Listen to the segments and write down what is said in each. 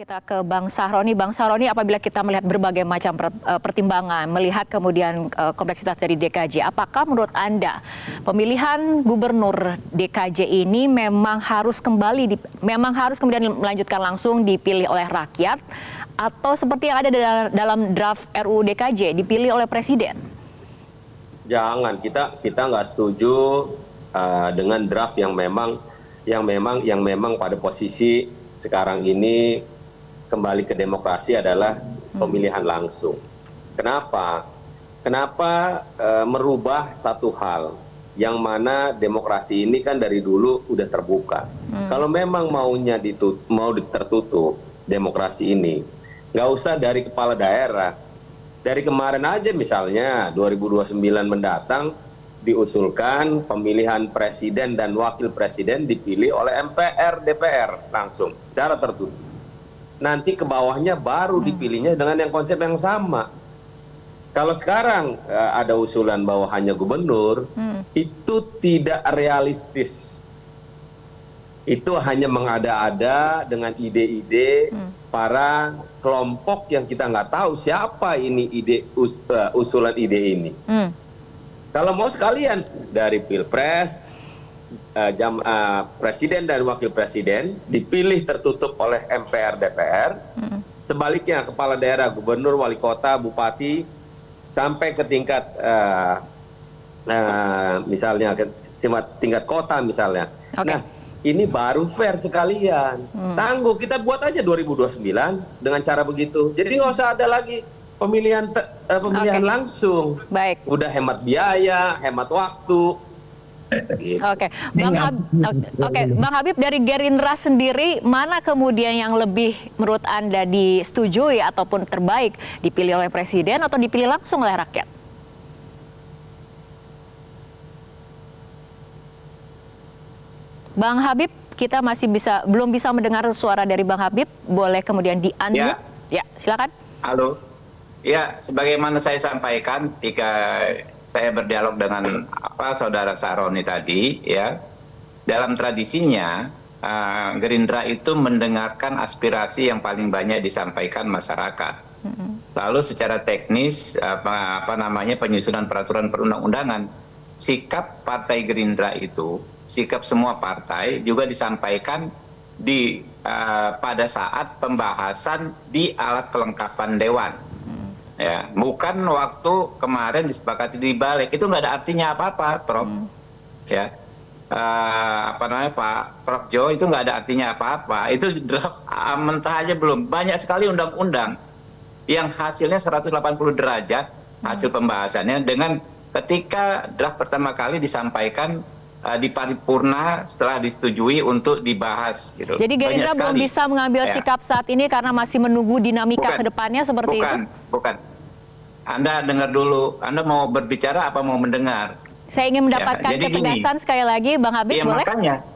Kita ke Bang Sahroni. Bang Sahroni, apabila kita melihat berbagai macam pertimbangan, melihat kemudian kompleksitas dari DKJ, apakah menurut Anda pemilihan gubernur DKJ ini memang harus kemudian melanjutkan langsung dipilih oleh rakyat, atau seperti yang ada dalam draft RUU DKJ dipilih oleh Presiden? Jangan, kita nggak setuju dengan draft yang memang pada posisi sekarang ini kembali ke demokrasi adalah pemilihan langsung. Kenapa? Kenapa merubah satu hal yang mana demokrasi ini kan dari dulu udah terbuka. Kalau memang mau tertutup demokrasi ini, nggak usah dari kepala daerah. Dari kemarin aja misalnya 2029 mendatang diusulkan pemilihan presiden dan wakil presiden dipilih oleh MPR, DPR langsung secara tertutup. Nanti ke bawahnya baru dipilihnya dengan yang konsep yang sama. Kalau sekarang ada usulan bahwa hanya gubernur, itu tidak realistis. Itu hanya mengada-ada dengan ide-ide para kelompok yang kita nggak tahu siapa ini usulan ide ini. Kalau mau sekalian dari Pilpres, presiden dan wakil presiden dipilih tertutup oleh MPR DPR, sebaliknya kepala daerah, gubernur, wali kota, bupati sampai ke tingkat misalnya ke tingkat kota misalnya. Okay. Nah, ini baru fair sekalian. Tangguh, kita buat aja 2029 dengan cara begitu. Jadi nggak usah ada lagi pemilihan langsung. Baik. Udah hemat biaya, hemat waktu. Oke, Bang Habib, dari Gerindra sendiri mana kemudian yang lebih menurut Anda disetujui ataupun terbaik, dipilih oleh Presiden atau dipilih langsung oleh rakyat? Bang Habib, kita belum bisa mendengar suara dari Bang Habib. Boleh kemudian di-unmute? Ya, silakan. Halo. Ya, sebagaimana saya sampaikan ketika saya berdialog dengan saudara Sahroni tadi, ya, dalam tradisinya Gerindra itu mendengarkan aspirasi yang paling banyak disampaikan masyarakat. Lalu secara teknis penyusunan peraturan perundang-undangan, sikap Partai Gerindra itu, sikap semua partai juga disampaikan pada saat pembahasan di alat kelengkapan dewan. Ya, bukan waktu kemarin disepakati di balik, itu nggak ada artinya apa-apa, Prof. Ya, Pak Prof Jo, itu nggak ada artinya apa-apa. Itu draft mentah aja belum. Banyak sekali undang-undang yang hasilnya 180 derajat hasil pembahasannya, dengan ketika draft pertama kali disampaikan di paripurna setelah disetujui untuk dibahas. Gitu. Jadi Gerindra belum bisa mengambil sikap saat ini karena masih menunggu dinamika ke depannya seperti itu? Bukan. Anda dengar dulu, Anda mau berbicara apa mau mendengar? Saya ingin mendapatkan ketegasan sekali lagi, Bang Habib, boleh? Makanya,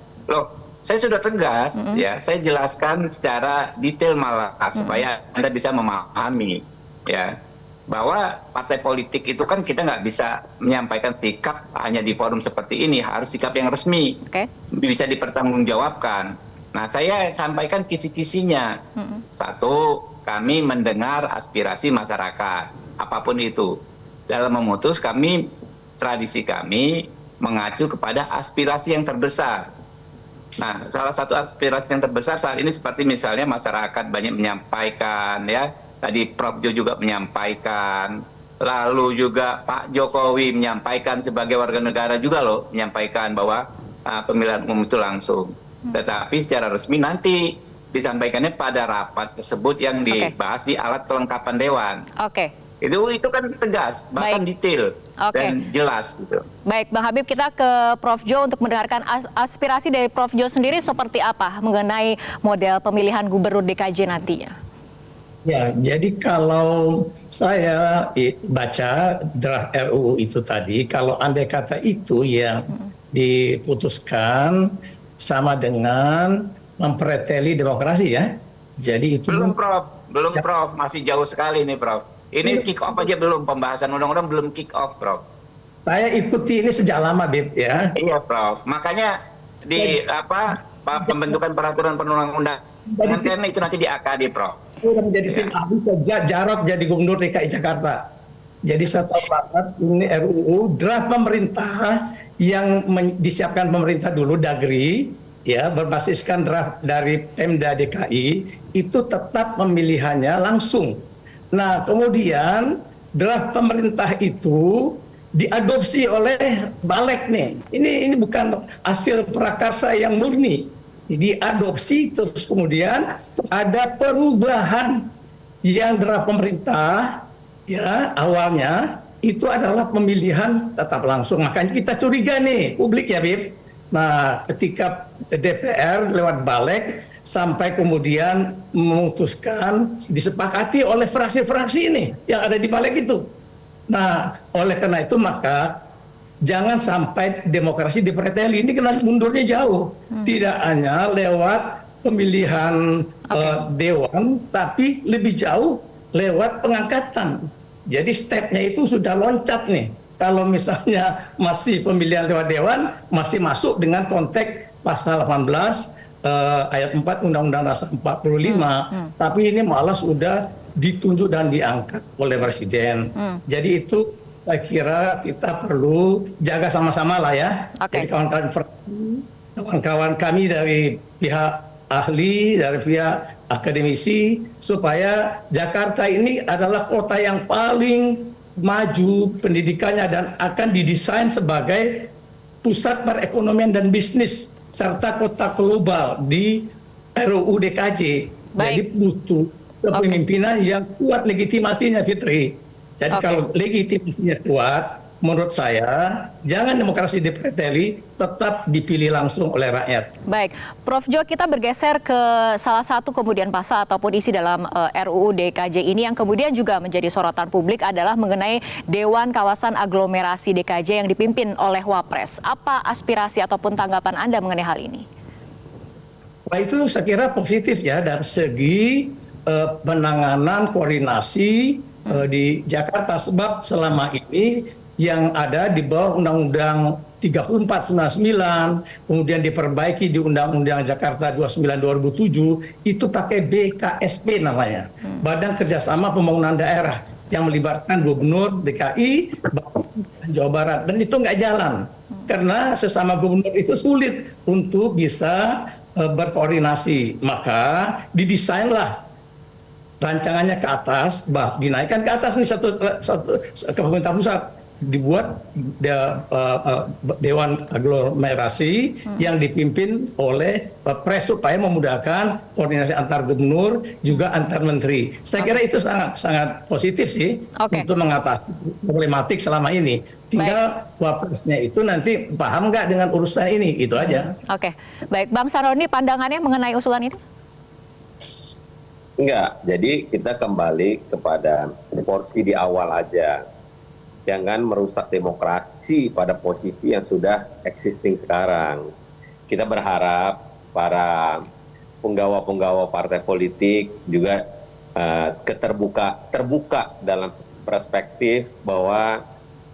saya sudah tegas, ya, saya jelaskan secara detail malah supaya Anda bisa memahami, ya, bahwa partai politik itu kan kita nggak bisa menyampaikan sikap hanya di forum seperti ini, harus sikap yang resmi, bisa dipertanggungjawabkan. Nah, saya sampaikan kisi-kisinya. Satu, kami mendengar aspirasi masyarakat, apapun itu. Dalam memutus, tradisi kami mengacu kepada aspirasi yang terbesar. Nah, salah satu aspirasi yang terbesar saat ini seperti misalnya masyarakat banyak menyampaikan, ya, tadi Prof Jo juga menyampaikan, lalu juga Pak Jokowi menyampaikan sebagai warga negara juga menyampaikan bahwa pemilihan umum itu langsung. Tetapi secara resmi nanti disampaikannya pada rapat tersebut yang dibahas di alat kelengkapan dewan. Itu kan tegas, bahkan detail dan jelas gitu. Baik, Bang Habib, kita ke Prof Jo untuk mendengarkan aspirasi dari Prof Jo sendiri seperti apa mengenai model pemilihan gubernur DKJ nantinya. Ya, jadi kalau saya baca draft RUU itu tadi, kalau andai kata itu yang diputuskan sama dengan mempreteli demokrasi, ya. Jadi itu belum Prof, masih jauh sekali nih, Prof. Ini kick off aja belum, pembahasan undang-undang belum kick off, Prof. Saya ikuti ini sejak lama, Bib, ya. Iya, Prof. Makanya di pembentukan peraturan perundang-undangan Pengantinnya itu nanti di AKD, Prof. Udah menjadi tim ahli sejak Jarot jadi gubernur DKI Jakarta. Jadi saya tahu banget ini RUU draft pemerintah yang disiapkan pemerintah dulu Dagri, ya berbasiskan draft dari Pemda DKI itu tetap pemilihannya langsung. Nah kemudian draft pemerintah itu diadopsi oleh Balek nih. Ini bukan hasil prakarsa yang murni. Diadopsi terus kemudian ada perubahan yang draft pemerintah ya awalnya itu adalah pemilihan tetap langsung. Makanya kita curiga nih publik ya Bib. Nah ketika DPR lewat Balek sampai kemudian memutuskan disepakati oleh fraksi-fraksi ini yang ada di Balek itu. Nah oleh karena itu maka jangan sampai demokrasi dipreteli, ini kena mundurnya jauh. Tidak hanya lewat pemilihan dewan, tapi lebih jauh lewat pengangkatan. Jadi stepnya itu sudah loncat nih. Kalau misalnya masih pemilihan lewat dewan, masih masuk dengan konteks pasal 18 ayat 4 Undang-Undang Dasar 45. Tapi ini malah sudah ditunjuk dan diangkat oleh Presiden. Jadi itu saya kira kita perlu jaga sama-sama lah ya. Jadi kawan-kawan kami dari pihak ahli, dari pihak akademisi, supaya Jakarta ini adalah kota yang paling maju pendidikannya dan akan didesain sebagai pusat perekonomian dan bisnis serta kota global di RUU DKJ. Jadi butuh kepemimpinan yang kuat legitimasinya, Fitri. Jadi kalau legitimasinya kuat, menurut saya jangan demokrasi dipreteli, tetap dipilih langsung oleh rakyat. Baik, Prof. Jo, kita bergeser ke salah satu kemudian pasal ataupun isi dalam RUU DKJ ini yang kemudian juga menjadi sorotan publik adalah mengenai Dewan Kawasan Aglomerasi DKJ yang dipimpin oleh Wapres. Apa aspirasi ataupun tanggapan Anda mengenai hal ini? Wah, itu saya kira positif ya dari segi penanganan koordinasi di Jakarta, sebab selama ini yang ada di bawah Undang-Undang 34/99, kemudian diperbaiki di Undang-Undang Jakarta 29/2007, itu pakai BKSP namanya, Badan Kerjasama Pembangunan Daerah, yang melibatkan Gubernur DKI, dan Jawa Barat, dan itu nggak jalan karena sesama gubernur itu sulit untuk bisa berkoordinasi. Maka didesainlah rancangannya ke atas, dinaikkan ke atas nih satu ke pemerintah pusat, dibuat Dewan Aglomerasi yang dipimpin oleh Pres supaya memudahkan koordinasi antar gubernur juga antar menteri. Saya kira itu sangat positif sih untuk mengatasi problematik selama ini. Tinggal Wapresnya itu nanti paham nggak dengan urusan ini, itu aja. Oke, baik, Bang Saroni, pandangannya mengenai usulan ini? Enggak, jadi kita kembali kepada porsi di awal aja. Jangan merusak demokrasi pada posisi yang sudah existing sekarang. Kita berharap para penggawa-penggawa partai politik juga terbuka dalam perspektif bahwa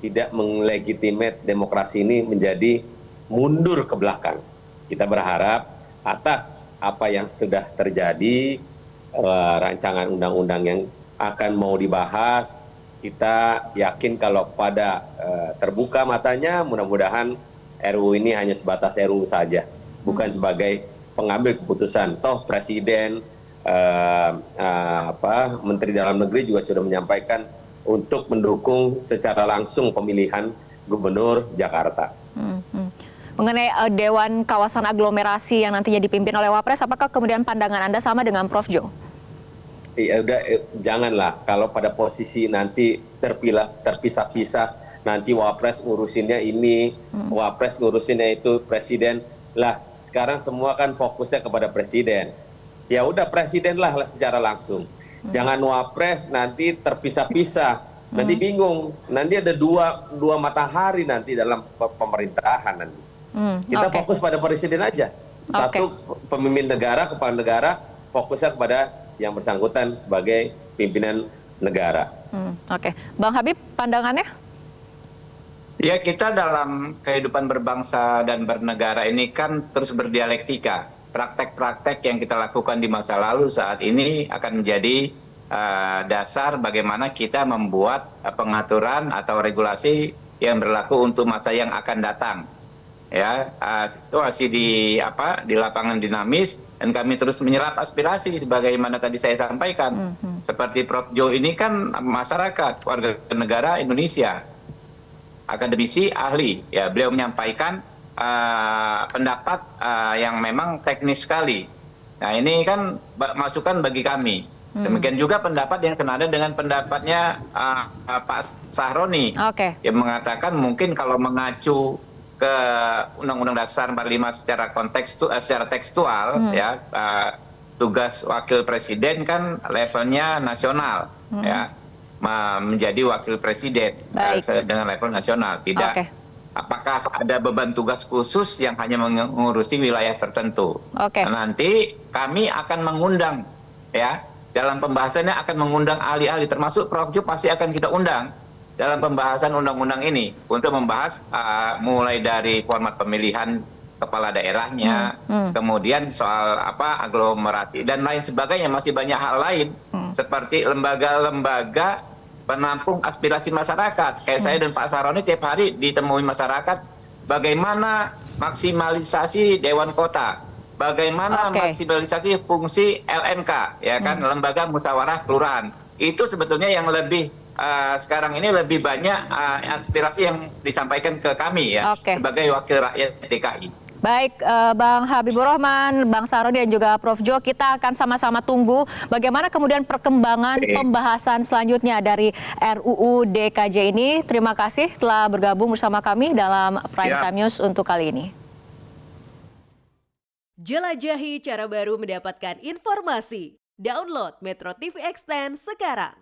tidak melegitimate demokrasi ini menjadi mundur ke belakang. Kita berharap atas apa yang sudah terjadi, rancangan undang-undang yang akan mau dibahas, kita yakin kalau pada terbuka matanya, mudah-mudahan RUU ini hanya sebatas RUU saja, bukan sebagai pengambil keputusan. Toh Presiden, Menteri Dalam Negeri juga sudah menyampaikan untuk mendukung secara langsung pemilihan Gubernur Jakarta. Mengenai Dewan Kawasan Aglomerasi yang nantinya dipimpin oleh Wapres, apakah kemudian pandangan Anda sama dengan Prof. Jo? Ya udah, janganlah kalau pada posisi nanti terpisah-pisah, nanti Wapres ngurusinnya ini, Wapres ngurusinnya itu, Presiden lah. Sekarang semua kan fokusnya kepada Presiden. Ya udah, Presiden lah secara langsung. Jangan Wapres nanti terpisah-pisah, nanti bingung. Nanti ada dua matahari nanti dalam pemerintahan nanti. Kita fokus pada Presiden aja. Satu, pemimpin negara, kepala negara, fokusnya kepada yang bersangkutan sebagai pimpinan negara. Bang Habib, pandangannya? Ya, kita dalam kehidupan berbangsa dan bernegara ini kan terus berdialektika. praktek-praktek yang kita lakukan di masa lalu saat ini akan menjadi dasar bagaimana kita membuat pengaturan atau regulasi yang berlaku untuk masa yang akan datang. Ya, situasi di lapangan dinamis dan kami terus menyerap aspirasi sebagaimana tadi saya sampaikan. Seperti Prof. Jo ini kan masyarakat, warga negara Indonesia, akademisi, ahli. Ya, beliau menyampaikan pendapat yang memang teknis sekali. Nah, ini kan masukan bagi kami. Demikian juga pendapat yang senada dengan pendapatnya Pak Sahroni, yang mengatakan mungkin kalau mengacu ke Undang-Undang Dasar 45 secara tekstual, ya, tugas wakil presiden kan levelnya nasional, ya, menjadi wakil presiden dengan level nasional. Tidak. Apakah ada beban tugas khusus yang hanya mengurusi wilayah tertentu? Nah, nanti kami akan mengundang, ya, dalam pembahasannya akan mengundang ahli-ahli, termasuk Prof. Jo pasti akan kita undang dalam pembahasan undang-undang ini untuk membahas mulai dari format pemilihan kepala daerahnya, kemudian soal aglomerasi dan lain sebagainya, masih banyak hal lain seperti lembaga-lembaga penampung aspirasi masyarakat. Kayak saya dan Pak Sahroni tiap hari ditemui masyarakat, bagaimana maksimalisasi Dewan Kota, bagaimana maksimalisasi fungsi LMK, ya kan, lembaga musyawarah kelurahan. Itu sebetulnya yang lebih sekarang ini lebih banyak aspirasi yang disampaikan ke kami, ya, sebagai wakil rakyat DKI. Baik, Bang Habibur Rahman, Bang Sahroni dan juga Prof. Jo, kita akan sama-sama tunggu bagaimana kemudian perkembangan pembahasan selanjutnya dari RUU DKJ ini. Terima kasih telah bergabung bersama kami dalam Prime Time News untuk kali ini. Jelajahi cara baru mendapatkan informasi. Download Metro TV Extend sekarang.